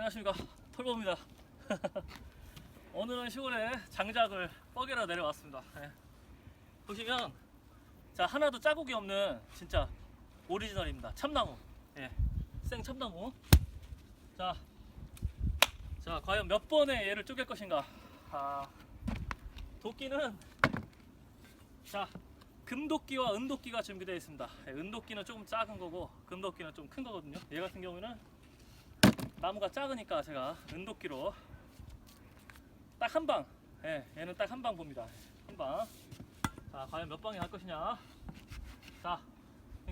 안녕하십니까, 털보입니다. 오늘은 시골에 장작을 뻐개러 내려왔습니다. 예. 보시면 자, 하나도 자국이 없는 진짜 오리지널입니다. 참나무, 예. 생 참나무. 자, 과연 몇 번에 얘를 쪼갤 것인가. 도끼는 자, 금도끼와 은도끼가 준비되어 있습니다. 예, 은도끼는 조금 작은 거고 금도끼는 좀 큰 거거든요. 얘 같은 경우는 나무가 작으니까 제가 은도끼로 딱 한 방, 예, 얘는 딱 한 방 봅니다. 한 방. 자, 과연 몇 방에 할 것이냐. 자,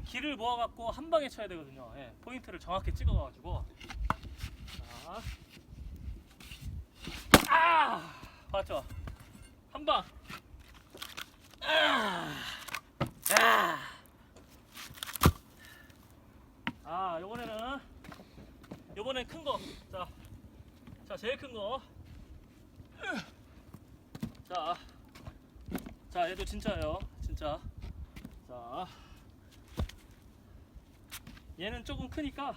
길을 모아갖고 한 방에 쳐야 되거든요. 예, 포인트를 정확히 찍어가지고. 자, 봤죠? 한 방. 요번엔 큰 거. 자, 제일 큰 거. 자, 얘도 진짜예요. 진짜. 자, 얘는 조금 크니까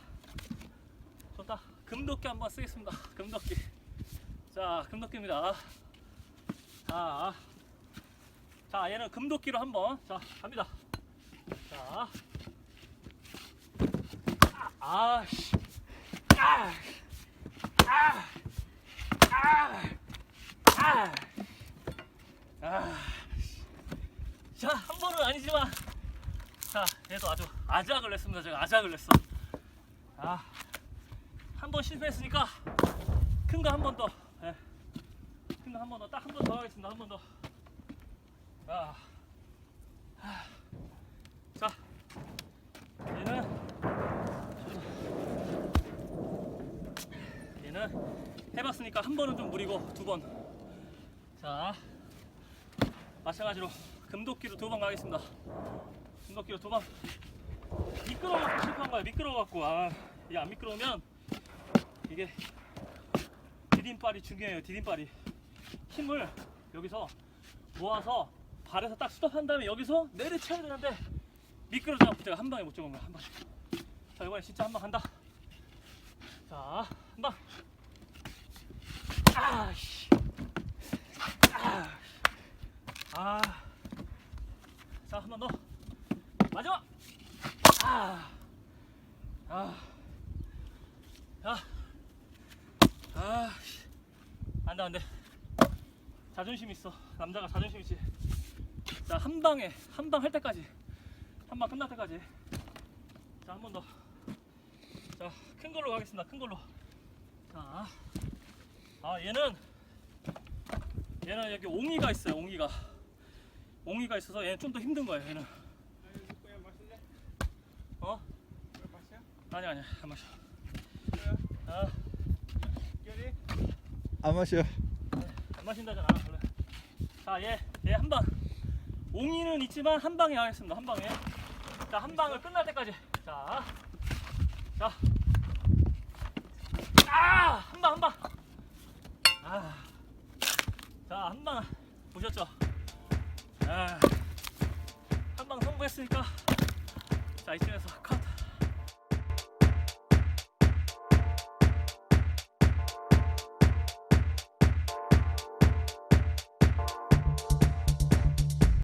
좋다. 금도끼 한번 쓰겠습니다. 금도끼. 자, 금도끼입니다. 자, 얘는 금도끼로 한번. 자, 갑니다. 자, 자, 한 번은 아니지만, 자, 얘도 아주 아작을 냈습니다. 제가 아작을 냈어. 한 번 실패했으니까 큰 거 한 번 더. 예. 큰 거 한 번 더. 딱 한 번 더 하겠습니다. 한 번 더. 자, 얘는 해봤으니까 한 번은 좀 무리고 두 번. 자, 마찬가지로 금도끼로 두 번 가겠습니다. 금도끼로 두 번. 미끄러워갖고 실패한 거야. 미끄러워갖고. 이게 안 미끄러우면 이게 디딤발이 중요해요. 디딤발이. 힘을 여기서 모아서 발에서 딱 스톱한 다음에 여기서 내리쳐야 되는데 미끄러져갖고 제가 한 방에 못 잡은 거야. 한 방. 자, 이번에 진짜 한 방 간다. 자, 한 방. 자, 한 번 더. 마지막. 안 돼. 자존심 있어. 남자가 자존심 있지. 자, 한 방에, 한 방 할 때까지. 한 방 끝날 때까지. 자, 한 번 더. 자, 큰 걸로 가겠습니다. 큰 걸로. 자, 얘는 여기 옹이가 있어요. 옹이가 있어서 얘는 좀 더 힘든 거예요. 얘는. 어? 아니, 안 마셔. 안 마셔. 안 마신다잖아, 원래. 자, 얘 한 방. 옹이는 있지만 한 방에 하겠습니다. 한 방에. 자, 한 방을 끝날 때까지. 자, 한 방. 자, 한 방 보셨죠? 한 방 성공했으니까 자, 이쯤에서 컷.